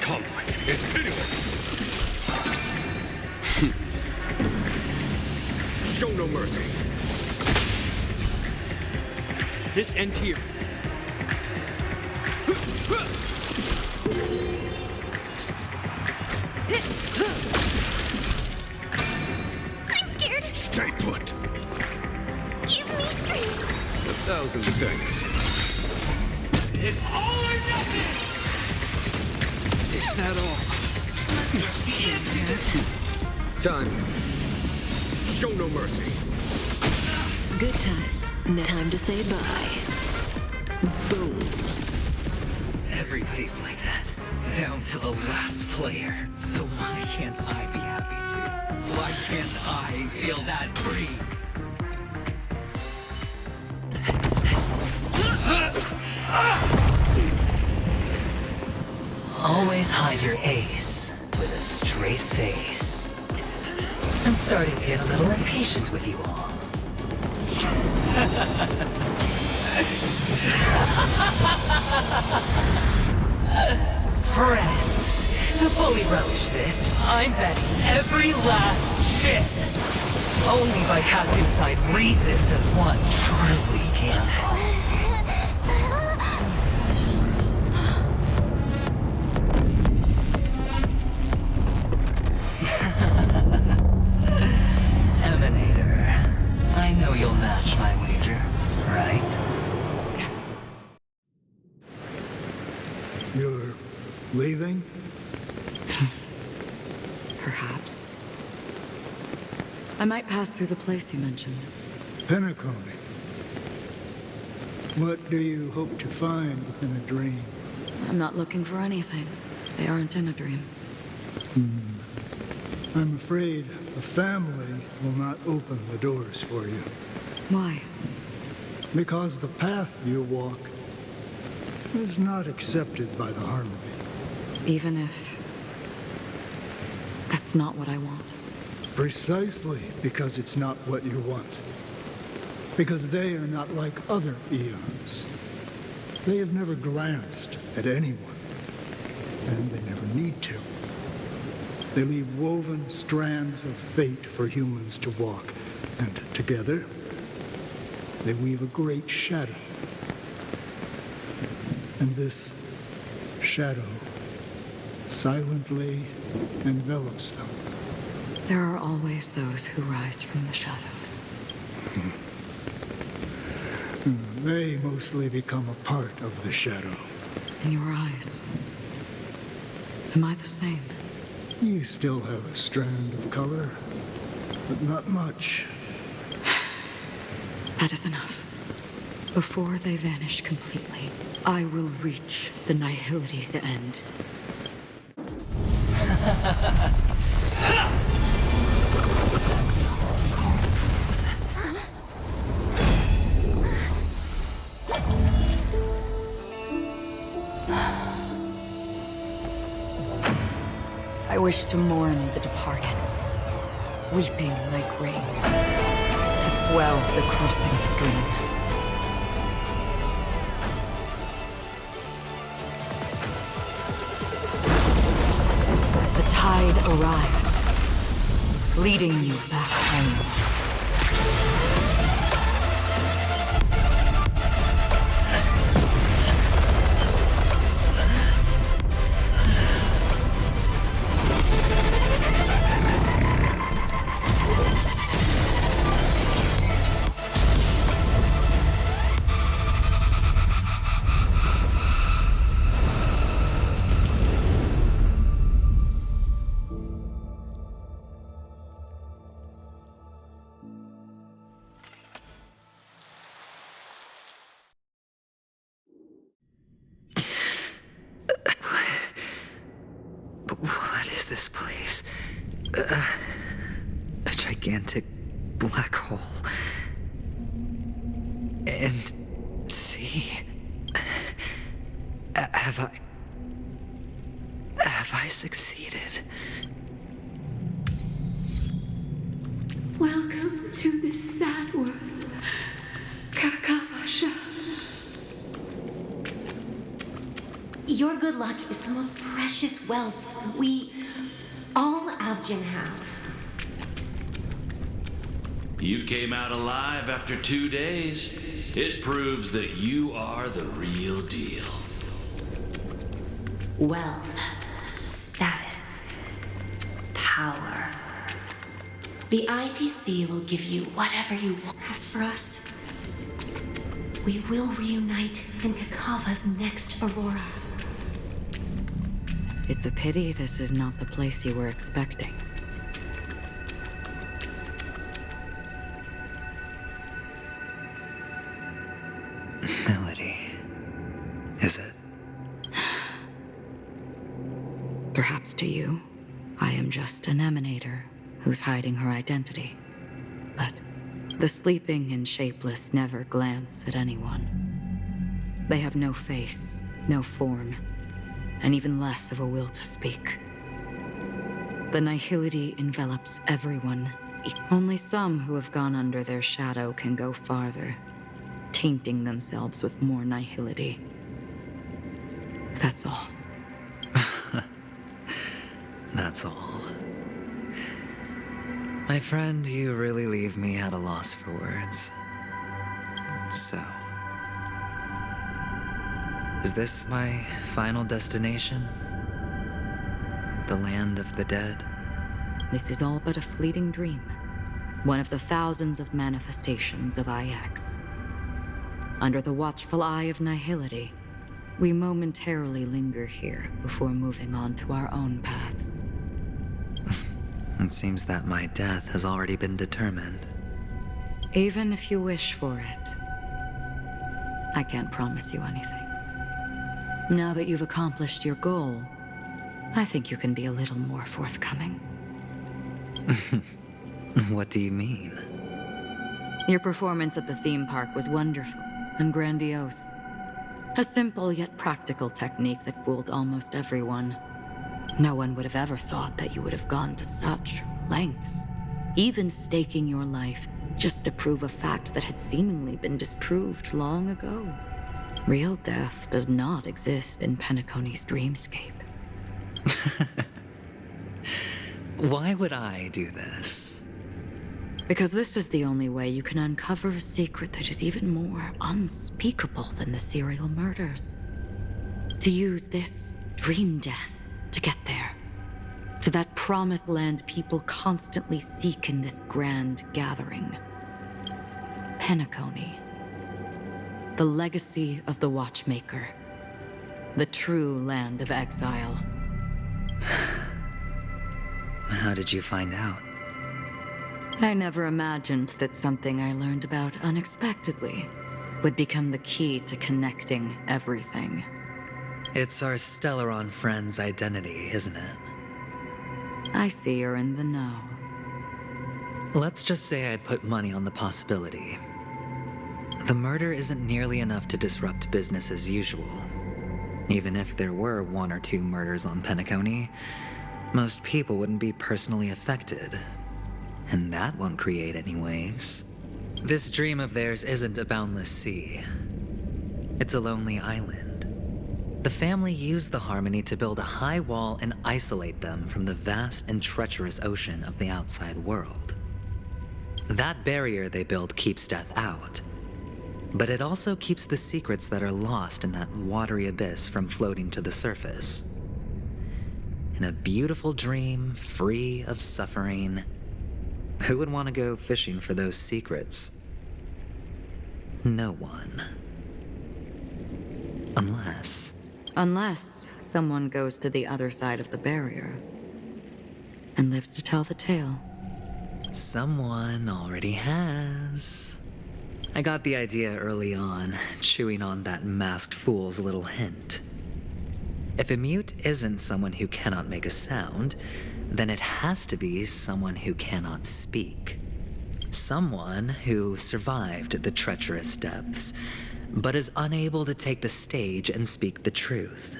conflict is pitiless. Show no mercy. This ends here. I'm scared. Stay put. Give me strength. 1,000 thanks. It's all or nothing! Is that all? Time. Show no mercy. Good times. Time to say bye. Boom. Everybody's like that, down to the last player. So why can't I be happy too? Why can't I feel that free? Always hide your ace with a straight face. I'm starting to get a little impatient with you all. Friends, to fully relish this, I'm betting every last chip. Only by casting aside reason does one truly gamble. Emanator, I know you'll match my wager, right? You're leaving? Perhaps. I might pass through the place you mentioned. Pinnacle. What do you hope to find within a dream? I'm not looking for anything. They aren't in a dream. I'm afraid a family will not open the doors for you. Why? Because the path you walk is not accepted by the Harmony. Even if... that's not what I want. Precisely because it's not what you want. Because they are not like other eons. They have never glanced at anyone. And they never need to. They leave woven strands of fate for humans to walk. And together, they weave a great shadow. And this shadow silently envelops them. There are always those who rise from the shadows. They mostly become a part of the shadow. In your eyes. Am I the same? You still have a strand of color, but not much. That is enough. Before they vanish completely, I will reach the nihility's end. I wish to mourn the departed, weeping like rain, to swell the crossing stream. As the tide arrives, leading you back home. What is this place? A gigantic black hole. And see, have I succeeded? Welcome to this sad world, Kakavasha. Your good luck is the most precious wealth we, all Avgin, have. You came out alive after 2 days. It proves that you are the real deal. Wealth, status, power. The IPC will give you whatever you want. As for us, we will reunite in Kakava's next Aurora. It's a pity this is not the place you were expecting. Melody. Is it? Perhaps to you, I am just an emanator who's hiding her identity. But the sleeping and shapeless never glance at anyone. They have no face, no form, and even less of a will to speak. The nihility envelops everyone. Only some who have gone under their shadow can go farther, tainting themselves with more nihility. That's all. That's all. My friend, you really leave me at a loss for words. So, is this my final destination? The land of the dead? This is all but a fleeting dream. One of the thousands of manifestations of IX. Under the watchful eye of nihility, we momentarily linger here before moving on to our own paths. It seems that my death has already been determined. Even if you wish for it, I can't promise you anything. Now that you've accomplished your goal, I think you can be a little more forthcoming. What do you mean? Your performance at the theme park was wonderful and grandiose. A simple yet practical technique that fooled almost everyone. No one would have ever thought that you would have gone to such lengths, even staking your life just to prove a fact that had seemingly been disproved long ago. Real death does not exist in Penacony's dreamscape. Why would I do this? Because this is the only way you can uncover a secret that is even more unspeakable than the serial murders. To use this dream death to get there. To that promised land people constantly seek in this grand gathering. Penacony. The legacy of the Watchmaker. The true land of exile. How did you find out? I never imagined that something I learned about unexpectedly would become the key to connecting everything. It's our Stellaron friend's identity, isn't it? I see you're in the know. Let's just say I'd put money on the possibility. The murder isn't nearly enough to disrupt business as usual. Even if there were 1 or 2 murders on Penacony, most people wouldn't be personally affected. And that won't create any waves. This dream of theirs isn't a boundless sea. It's a lonely island. The family used the Harmony to build a high wall and isolate them from the vast and treacherous ocean of the outside world. That barrier they built keeps death out, but it also keeps the secrets that are lost in that watery abyss from floating to the surface. In a beautiful dream, free of suffering, who would want to go fishing for those secrets? No one. Unless someone goes to the other side of the barrier and lives to tell the tale. Someone already has. I got the idea early on, chewing on that masked fool's little hint. If a mute isn't someone who cannot make a sound, then it has to be someone who cannot speak. Someone who survived the treacherous depths, but is unable to take the stage and speak the truth.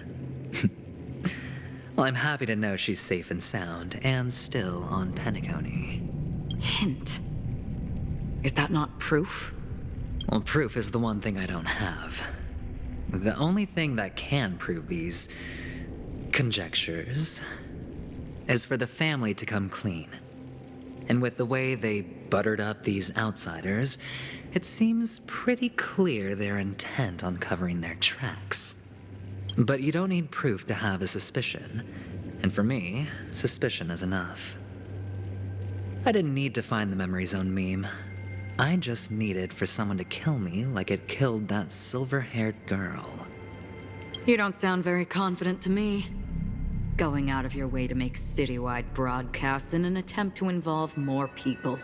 Well, I'm happy to know she's safe and sound, and still on Penacony. Hint. Is that not proof? Well, proof is the one thing I don't have. The only thing that can prove these conjectures is for the family to come clean. And with the way they buttered up these outsiders, it seems pretty clear they're intent on covering their tracks. But you don't need proof to have a suspicion. And for me, suspicion is enough. I didn't need to find the memory zone meme. I just needed for someone to kill me like it killed that silver-haired girl. You don't sound very confident to me. Going out of your way to make citywide broadcasts in an attempt to involve more people.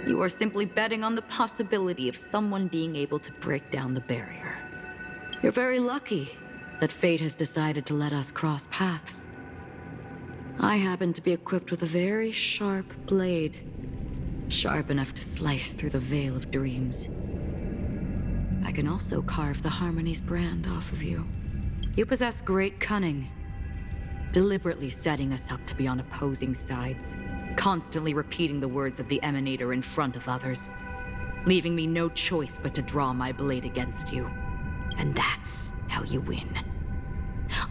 You are simply betting on the possibility of someone being able to break down the barrier. You're very lucky that fate has decided to let us cross paths. I happen to be equipped with a very sharp blade, sharp enough to slice through the veil of dreams. I can also carve the Harmony's brand off of you. You possess great cunning, deliberately setting us up to be on opposing sides, constantly repeating the words of the Emanator in front of others, leaving me no choice but to draw my blade against you. And that's how you win.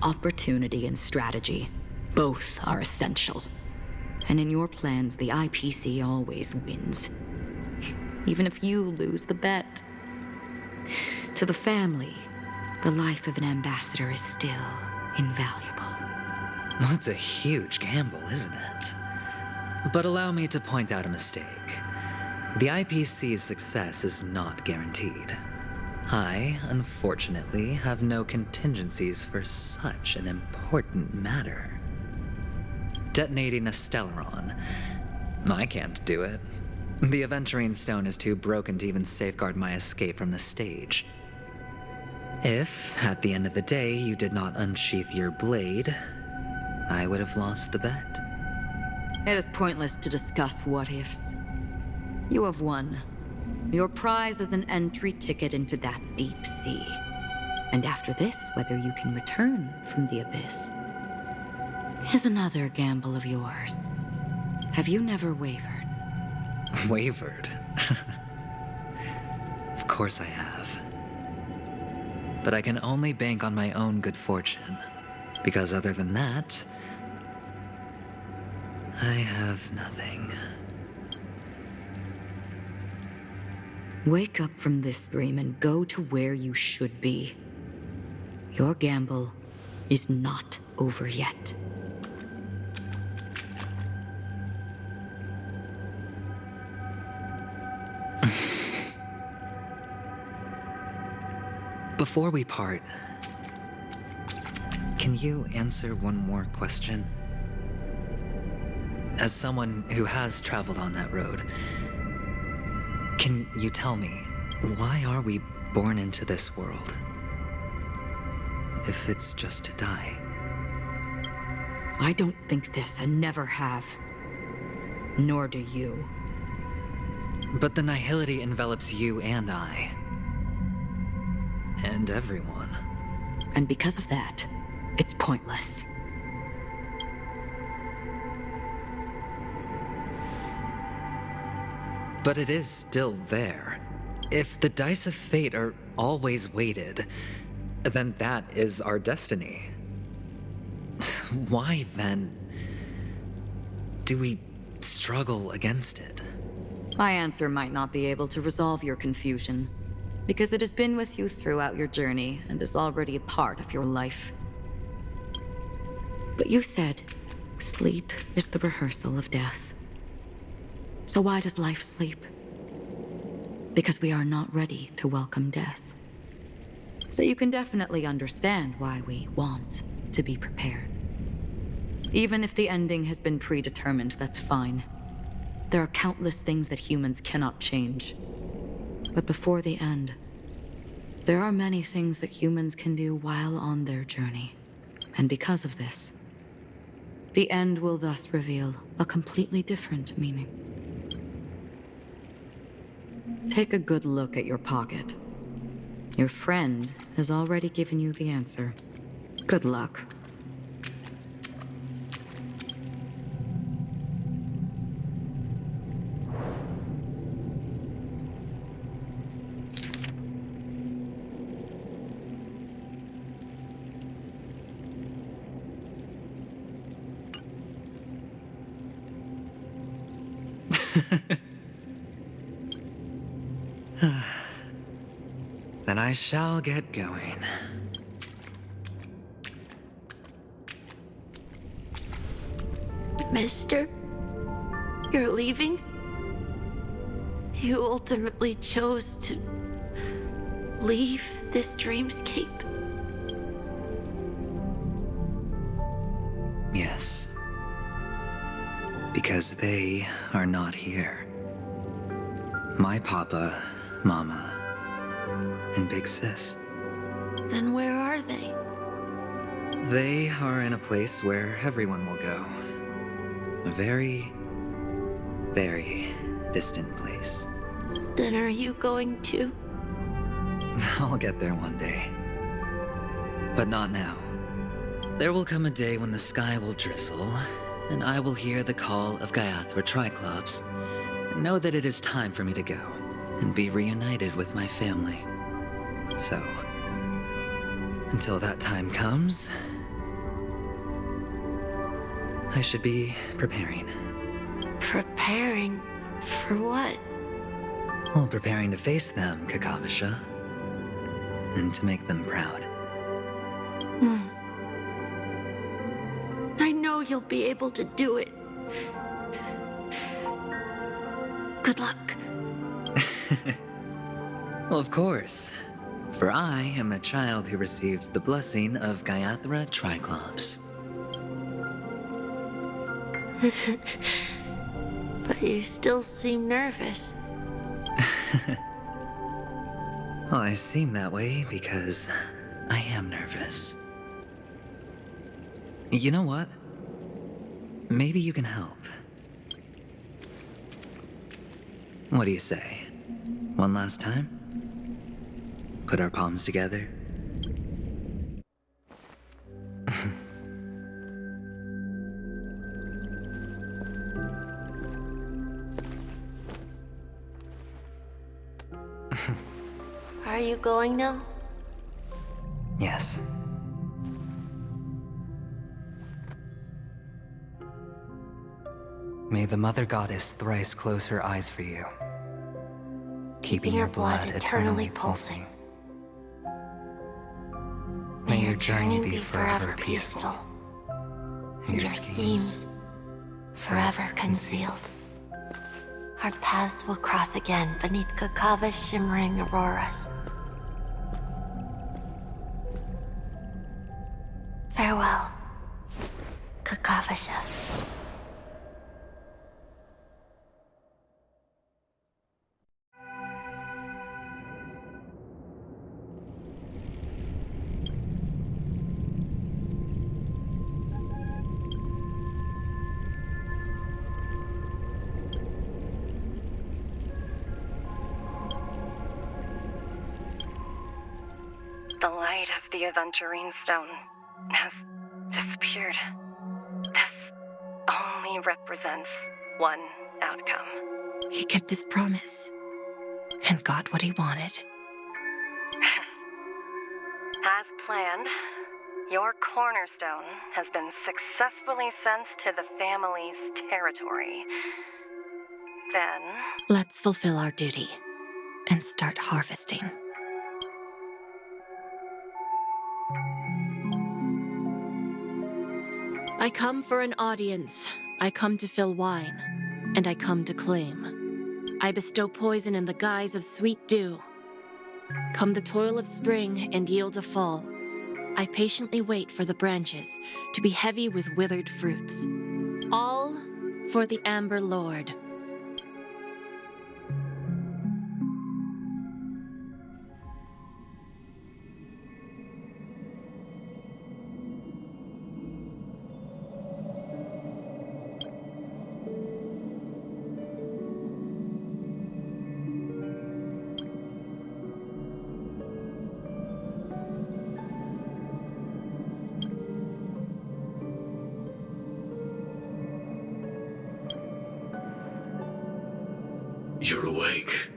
Opportunity and strategy, both are essential. And in your plans, the IPC always wins. Even if you lose the bet. To the family, the life of an ambassador is still invaluable. Well, it's a huge gamble, isn't it? But allow me to point out a mistake. The IPC's success is not guaranteed. I, unfortunately, have no contingencies for such an important matter. Detonating a Stellaron. I can't do it. The Aventurine Stone is too broken to even safeguard my escape from the stage. If, at the end of the day, you did not unsheath your blade, I would have lost the bet. It is pointless to discuss what-ifs. You have won. Your prize is an entry ticket into that deep sea. And after this, whether you can return from the abyss is another gamble of yours. Have you never wavered? Wavered? Of course I have. But I can only bank on my own good fortune, because other than that, I have nothing. Wake up from this dream and go to where you should be. Your gamble is not over yet. Before we part, can you answer one more question? As someone who has traveled on that road, can you tell me, why are we born into this world? If it's just to die. I don't think this and never have. Nor do you. But the nihility envelops you and I. And everyone. And because of that, it's pointless. But it is still there. If the dice of fate are always weighted, then that is our destiny. Why, then, do we struggle against it? My answer might not be able to resolve your confusion, because it has been with you throughout your journey and is already a part of your life. But you said, sleep is the rehearsal of death. So why does life sleep? Because we are not ready to welcome death. So you can definitely understand why we want to be prepared. Even if the ending has been predetermined, that's fine. There are countless things that humans cannot change. But before the end, there are many things that humans can do while on their journey. And because of this, the end will thus reveal a completely different meaning. Take a good look at your pocket. Your friend has already given you the answer. Good luck. Then I shall get going. Mister, you're leaving? You ultimately chose to leave this dreamscape? Yes. Because they are not here. My papa, mama, and big sis. Then where are they? They are in a place where everyone will go. A very, very distant place. Then are you going to? I'll get there one day. But not now. There will come a day when the sky will drizzle, and I will hear the call of Gaiathra Triclops, and know that it is time for me to go, and be reunited with my family. So, until that time comes, I should be preparing. Preparing for what? Well, preparing to face them, Kakavasha, and to make them proud. I know you'll be able to do it. Good luck. Well, of course. For I am a child who received the blessing of Gaiathra Triclops. But you still seem nervous. Well, I seem that way because I am nervous. You know what? Maybe you can help. What do you say? One last time? Put our palms together? Are you going now? Yes. May the Mother Goddess thrice close her eyes for you, keeping your blood eternally pulsing. May your journey be forever peaceful, and your schemes forever concealed. Our paths will cross again beneath Kakava's shimmering auroras. Farewell, Kakavasha. The light of the Aventurine Stone has disappeared. This only represents one outcome. He kept his promise and got what he wanted. As planned, your cornerstone has been successfully sent to the family's territory. Then, Let's fulfill our duty and start harvesting. I come for an audience. I come to fill wine, and I come to claim. I bestow poison in the guise of sweet dew. Come the toil of spring and yield a fall. I patiently wait for the branches to be heavy with withered fruits. All for the Amber Lord. You're awake.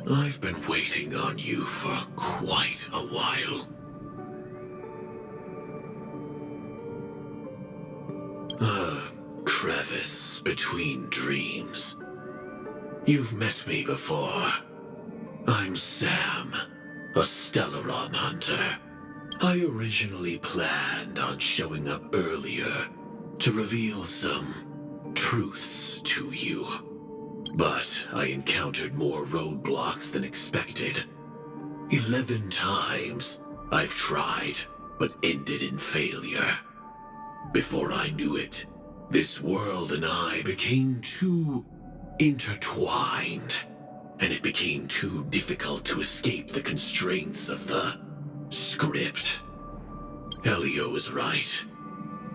I've been waiting on you for quite a while. A crevice between dreams. You've met me before. I'm Sam, a Stellaron hunter. I originally planned on showing up earlier to reveal some truths to you. But I encountered more roadblocks than expected. 11 times I've tried, but ended in failure. Before I knew it, this world and I became too intertwined, and it became too difficult to escape the constraints of the script. Elio is right.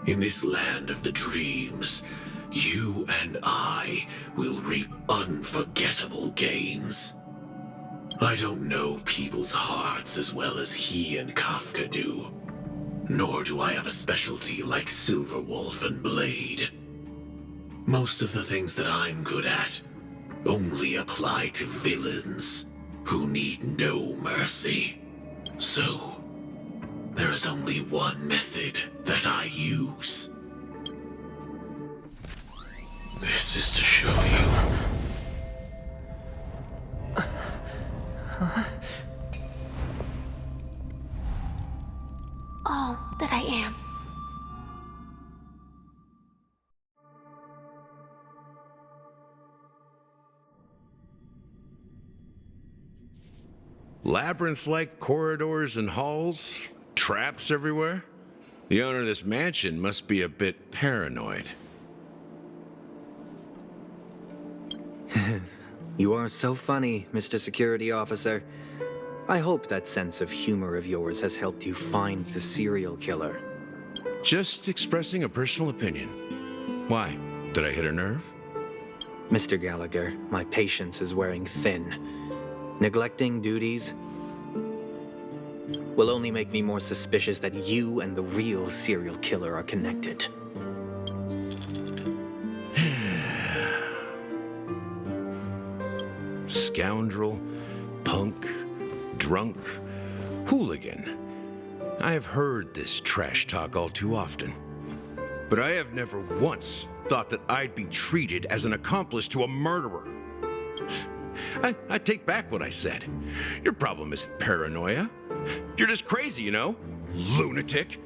In this land of the dreams, you and I will reap unforgettable gains. I don't know people's hearts as well as he and Kafka do. Nor do I have a specialty like Silverwolf and Blade. Most of the things that I'm good at only apply to villains who need no mercy. So, there is only one method that I use. This is to show you. All that I am. Labyrinth-like corridors and halls? Traps everywhere? The owner of this mansion must be a bit paranoid. You are so funny, Mr. Security Officer. I hope that sense of humor of yours has helped you find the serial killer. Just expressing a personal opinion. Why? Did I hit a nerve? Mr. Gallagher, my patience is wearing thin. Neglecting duties will only make me more suspicious that you and the real serial killer are connected. Scoundrel, punk, drunk, hooligan. I have heard this trash talk all too often. But I have never once thought that I'd be treated as an accomplice to a murderer. I take back what I said. Your problem isn't paranoia. You're just crazy, you know? Lunatic.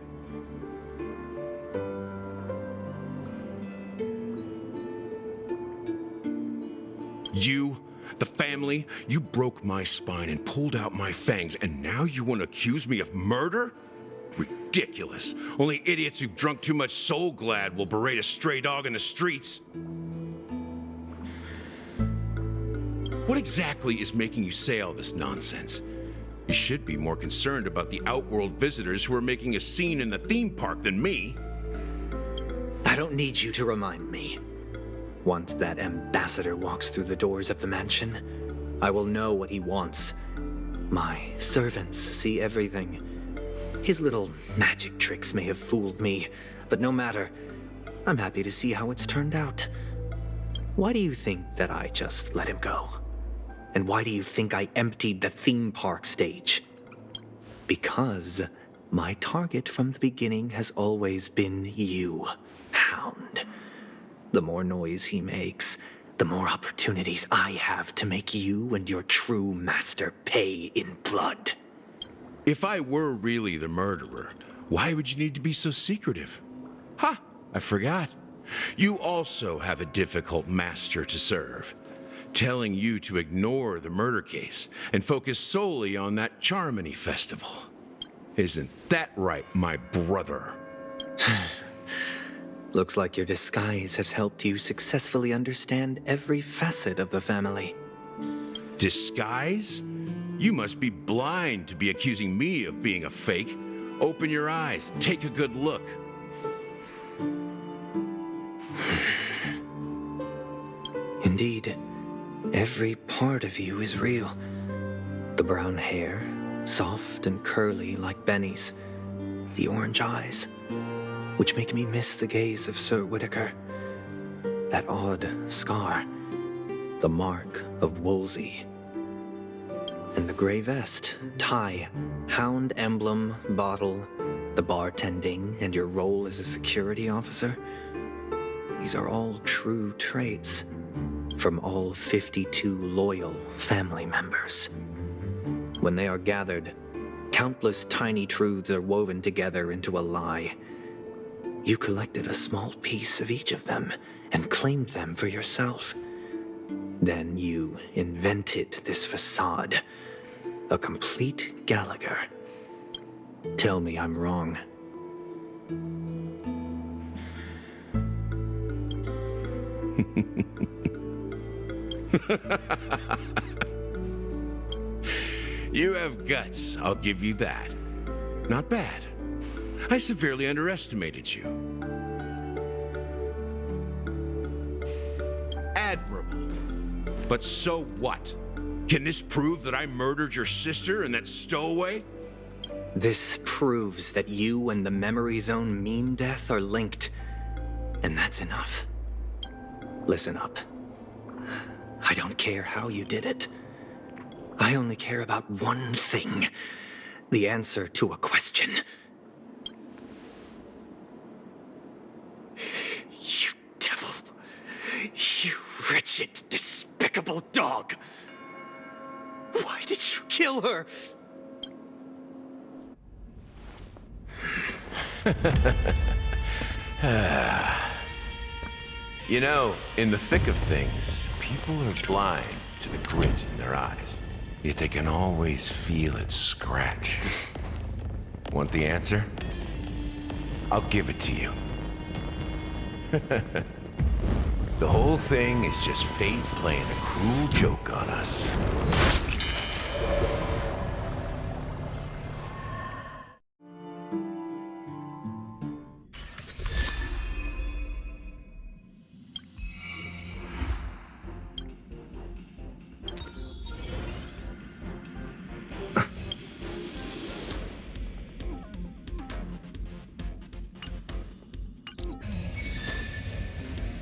You, the family, you broke my spine and pulled out my fangs, and now you want to accuse me of murder? Ridiculous. Only idiots who've drunk too much Soul Glad will berate a stray dog in the streets. What exactly is making you say all this nonsense? You should be more concerned about the Outworld visitors who are making a scene in the theme park than me. I don't need you to remind me. Once that ambassador walks through the doors of the mansion, I will know what he wants. My servants see everything. His little magic tricks may have fooled me, but no matter. I'm happy to see how it's turned out. Why do you think that I just let him go? And why do you think I emptied the theme park stage? Because my target from the beginning has always been you, Hound. The more noise he makes, the more opportunities I have to make you and your true master pay in blood. If I were really the murderer, why would you need to be so secretive? Ha! I forgot. You also have a difficult master to serve, telling you to ignore the murder case and focus solely on that Charmony festival. Isn't that right, my brother? Looks like your disguise has helped you successfully understand every facet of the family. Disguise? You must be blind to be accusing me of being a fake. Open your eyes, take a good look. Indeed, every part of you is real. The brown hair, soft and curly like Benny's. The orange eyes, which make me miss the gaze of Sir Whitaker. That odd scar, the mark of Wolsey. And the gray vest, tie, hound emblem, bottle, the bartending, and your role as a security officer. These are all true traits. from all 52 loyal family members. When they are gathered, countless tiny truths are woven together into a lie. You collected a small piece of each of them and claimed them for yourself. Then you invented this facade, a complete Gallagher. Tell me I'm wrong. You have guts, I'll give you that. Not bad. I severely underestimated you. Admirable. But so what? Can this prove that I murdered your sister and that stowaway? This proves that you and the Memory Zone meme death are linked, and that's enough. Listen up. I don't care how you did it. I only care about one thing. The answer to a question. You devil. You wretched, despicable dog. Why did you kill her? You know, in the thick of things, people are blind to the grit in their eyes. Yet they can always feel it scratch. Want the answer? I'll give it to you. The whole thing is just fate playing a cruel joke on us.